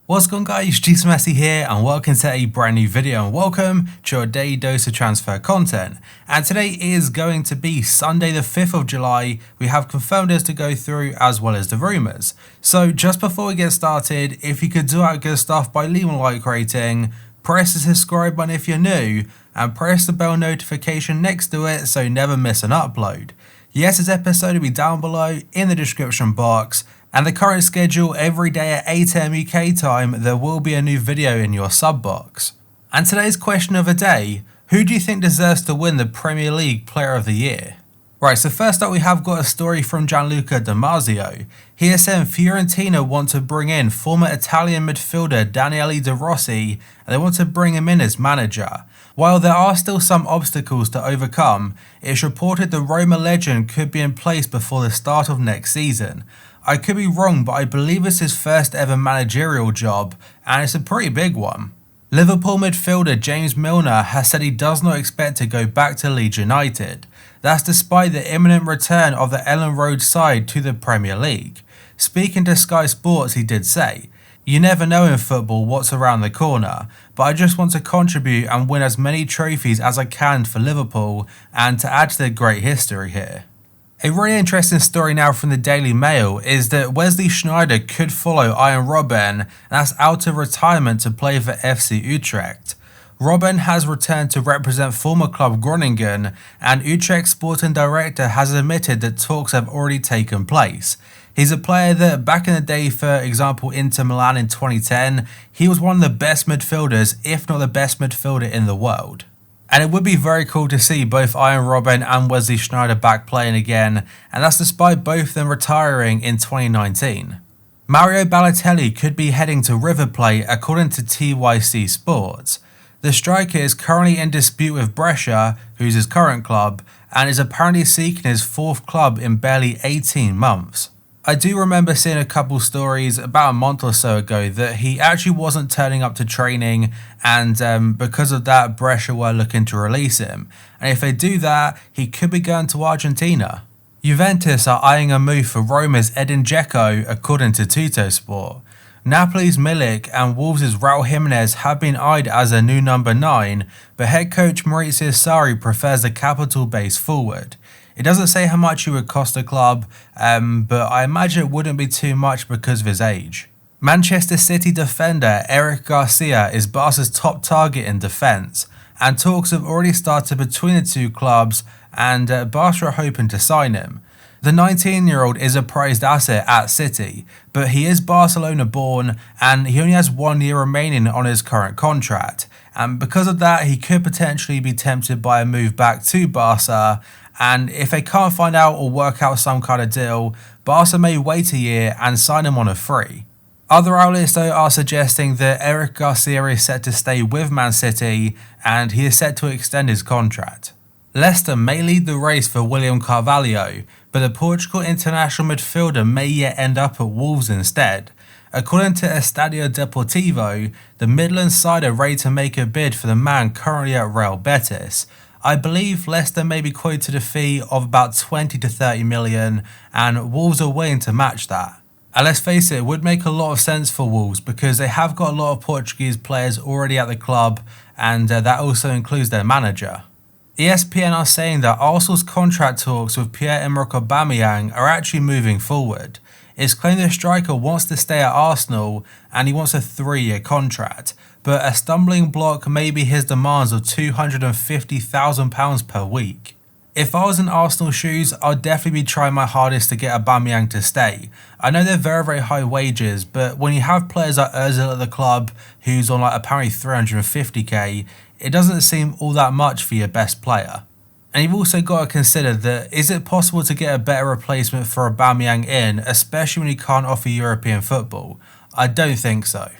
What's going on, guys, Jason Messi here and welcome to a brand new video and welcome to your daily dose of transfer content. And today is going to be Sunday the 5th of July. We have confirmed as to go through as well as the rumours. So just before we get started, if you could do our good stuff by leaving a like rating, press the subscribe button if you're new and press the bell notification next to it so you never miss an upload. Yes, this episode will be down below in the description box. And the current schedule, every day at 8 AM UK time, there will be a new video in your sub box. And today's question of the day, who do you think deserves to win the Premier League Player of the Year? Right, so first up we have got a story from Gianluca Di Marzio. He is saying Fiorentina want to bring in former Italian midfielder Daniele De Rossi and they want to bring him in as manager. While there are still some obstacles to overcome, it's reported the Roma legend could be in place before the start of next season. I could be wrong, but I believe it's his first ever managerial job, and it's a pretty big one. Liverpool midfielder James Milner has said he does not expect to go back to Leeds United. That's despite the imminent return of the Ellen Road side to the Premier League. Speaking to Sky Sports, he did say, "You never know in football what's around the corner, but I just want to contribute and win as many trophies as I can for Liverpool and to add to the great history here." A really interesting story now from the Daily Mail is that Wesley Sneijder could follow Arjen Robben, and that's out of retirement to play for FC Utrecht. Robben has returned to represent former club Groningen, and Utrecht sporting director has admitted that talks have already taken place. He's a player that back in the day, for example Inter Milan in 2010, he was one of the best midfielders, if not the best midfielder in the world. And it would be very cool to see both Arjen Robben and Wesley Sneijder back playing again, and that's despite both of them retiring in 2019. Mario Balotelli could be heading to River Plate according to TYC Sports. The striker is currently in dispute with Brescia, who's his current club, and is apparently seeking his fourth club in barely 18 months. I do remember seeing a couple stories about a month or so ago that he actually wasn't turning up to training, and because of that Brescia were looking to release him, and if they do that he could be going to Argentina. Juventus are eyeing a move for Roma's Edin Dzeko according to Tuttosport. Napoli's Milik and Wolves' Raul Jimenez have been eyed as a new number 9, but head coach Maurizio Sarri prefers the capital-based forward. It doesn't say how much he would cost the club, but I imagine it wouldn't be too much because of his age. Manchester City defender Eric Garcia is Barca's top target in defence, and talks have already started between the two clubs, and Barca are hoping to sign him. The 19-year-old is a prized asset at City, but he is Barcelona born and he only has 1 year remaining on his current contract, and because of that he could potentially be tempted by a move back to Barca, and if they can't find out or work out some kind of deal, Barca may wait a year and sign him on a free. Other outlets though are suggesting that Eric Garcia is set to stay with Man City and he is set to extend his contract. Leicester may lead the race for William Carvalho, but the Portugal international midfielder may yet end up at Wolves instead. According to Estadio Deportivo, the Midlands side are ready to make a bid for the man currently at Real Betis. I believe Leicester may be quoted a fee of about 20 to 30 million, and Wolves are willing to match that. And let's face it would make a lot of sense for Wolves because they have got a lot of Portuguese players already at the club, and that also includes their manager. ESPN are saying that Arsenal's contract talks with Pierre-Emerick Aubameyang are actually moving forward. It's claimed the striker wants to stay at Arsenal and he wants a 3-year contract, but a stumbling block may be his demands of £250,000 per week. If I was in Arsenal shoes, I'd definitely be trying my hardest to get Aubameyang to stay. I know they're very high wages, but when you have players like Ozil at the club who's on apparently 350k, it doesn't seem all that much for your best player. And you've also got to consider that is it possible to get a better replacement for Aubameyang in, especially when he can't offer European football? I don't think so.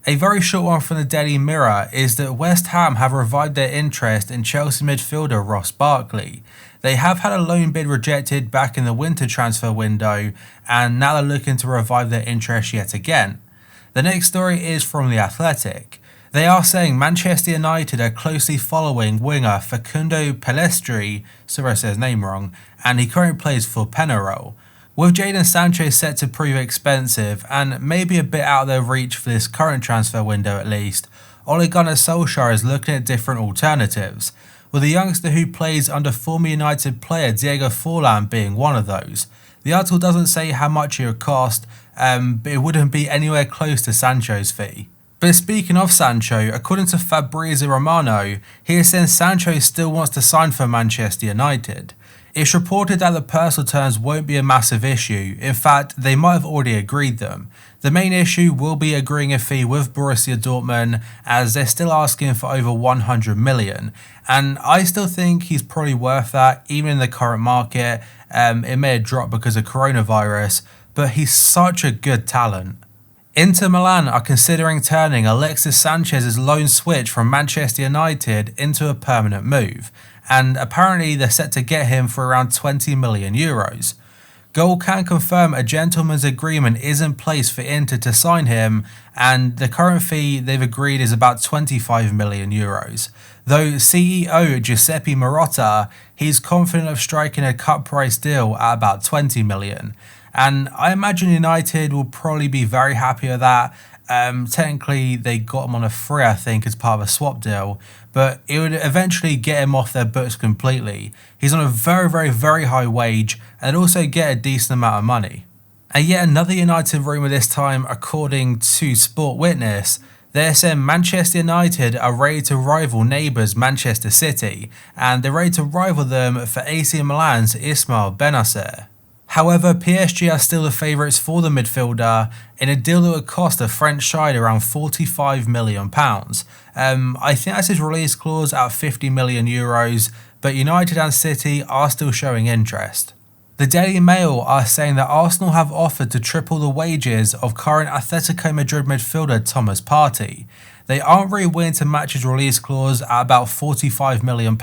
A very short one from the Daily Mirror is that West Ham have revived their interest in Chelsea midfielder Ross Barkley. They have had a loan bid rejected back in the winter transfer window, and now they're looking to revive their interest yet again. The next story is from The Athletic. They are saying Manchester United are closely following winger Facundo Pellistri, sorry I said his name wrong, and he currently plays for Penarol. With Jadon Sancho set to prove expensive and maybe a bit out of their reach for this current transfer window at least, Ole Gunnar Solskjaer is looking at different alternatives, with the youngster who plays under former United player Diego Forlan being one of those. The article doesn't say how much it would cost, but it wouldn't be anywhere close to Sancho's fee. But speaking of Sancho, according to Fabrizio Romano, he is saying Sancho still wants to sign for Manchester United. It's reported that the personal terms won't be a massive issue. In fact, they might have already agreed them. The main issue will be agreeing a fee with Borussia Dortmund, as they're still asking for over 100 million. And I still think he's probably worth that, even in the current market. It may have dropped because of coronavirus, but he's such a good talent. Inter Milan are considering turning Alexis Sanchez's loan switch from Manchester United into a permanent move, and apparently they're set to get him for around 20 million euros. Goal can confirm a gentleman's agreement is in place for Inter to sign him, and the current fee they've agreed is about 25 million euros. Though CEO Giuseppe Marotta, he's confident of striking a cut price deal at about 20 million. And I imagine United will probably be very happy with that. Technically, they got him on a free, I think, as part of a swap deal, but it would eventually get him off their books completely. He's on a very high wage, and also get a decent amount of money. And yet another United rumour this time, according to Sport Witness, they're saying Manchester United are ready to rival neighbours Manchester City, and they're ready to rival them for AC Milan's Ismail Benacer. However, PSG are still the favourites for the midfielder in a deal that would cost the French side around £45 million. I think that's his release clause at 50 million euros, but United and City are still showing interest. The Daily Mail are saying that Arsenal have offered to triple the wages of current Atletico Madrid midfielder Thomas Partey. They aren't really willing to match his release clause at about £45 million,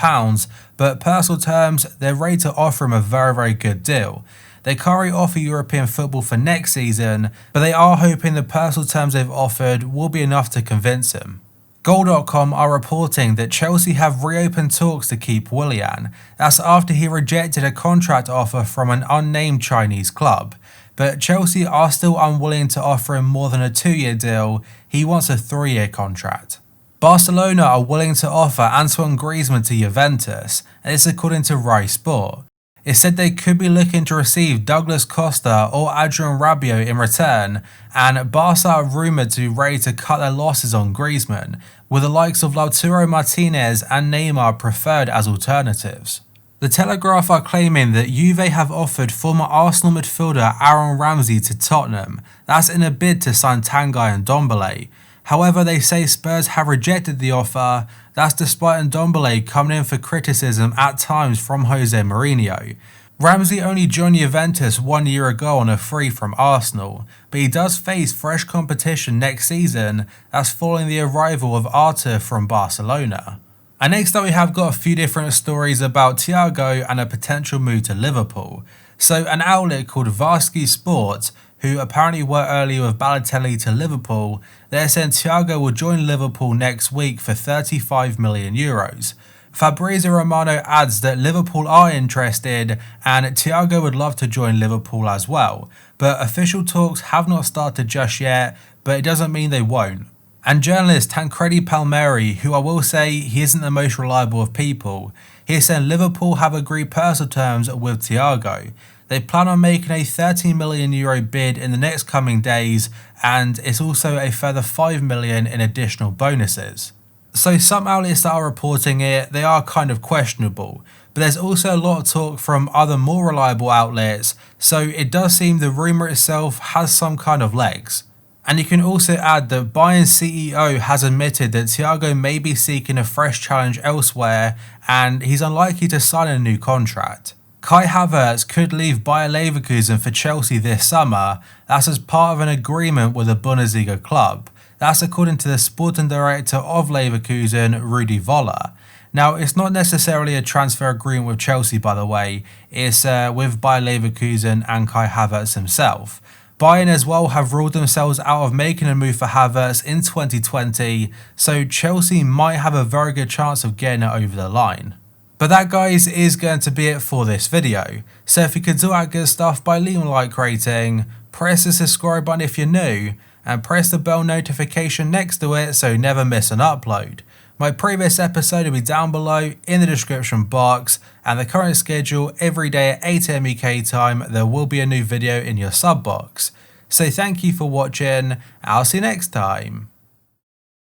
but personal terms, they're ready to offer him a very good deal. They can't really offer European football for next season, but they are hoping the personal terms they've offered will be enough to convince him. Goal.com are reporting that Chelsea have reopened talks to keep Willian. That's after he rejected a contract offer from an unnamed Chinese club. But Chelsea are still unwilling to offer him more than a 2-year deal. He wants a 3-year contract. Barcelona are willing to offer Antoine Griezmann to Juventus, and it's according to Rai Sport. It said they could be looking to receive Douglas Costa or Adrien Rabiot in return, and Barca are rumoured to be ready to cut their losses on Griezmann, with the likes of Lautaro Martinez and Neymar preferred as alternatives. The Telegraph are claiming that Juve have offered former Arsenal midfielder Aaron Ramsey to Tottenham. That's in a bid to sign Tanguy and Ndombele. However, they say Spurs have rejected the offer. That's despite Ndombele coming in for criticism at times from Jose Mourinho. Ramsey only joined Juventus 1 year ago on a free from Arsenal, but he does face fresh competition next season. That's following the arrival of Arthur from Barcelona. And next up we have got a few different stories about Thiago and a potential move to Liverpool. So an outlet called Varsky Sports, who apparently were earlier with Balotelli to Liverpool, they're saying Thiago will join Liverpool next week for 35 million euros. Fabrizio Romano adds that Liverpool are interested and Thiago would love to join Liverpool as well, but official talks have not started just yet, but it doesn't mean they won't. And journalist Tancredi Palmieri, who I will say he isn't the most reliable of people, he is saying Liverpool have agreed personal terms with Thiago. They plan on making a €13 million bid in the next coming days, and it's also a further $5 million in additional bonuses. So some outlets that are reporting it, they are kind of questionable, but there's also a lot of talk from other more reliable outlets, so it does seem the rumour itself has some kind of legs. And you can also add that Bayern's CEO has admitted that Thiago may be seeking a fresh challenge elsewhere, and he's unlikely to sign a new contract. Kai Havertz could leave Bayer Leverkusen for Chelsea this summer. That's as part of an agreement with a Bundesliga club. That's according to the sporting director of Leverkusen, Rudi Völler. Now, it's not necessarily a transfer agreement with Chelsea, by the way. It's with Bayer Leverkusen and Kai Havertz himself. Bayern as well have ruled themselves out of making a move for Havertz in 2020, so Chelsea might have a very good chance of getting it over the line. But that, guys, is going to be it for this video. So if you could do that good stuff by leaving a like rating, press the subscribe button if you're new, and press the bell notification next to it so you never miss an upload. My previous episode will be down below in the description box, and the current schedule every day at 8 AM UK time there will be a new video in your sub box. So thank you for watching, I'll see you next time.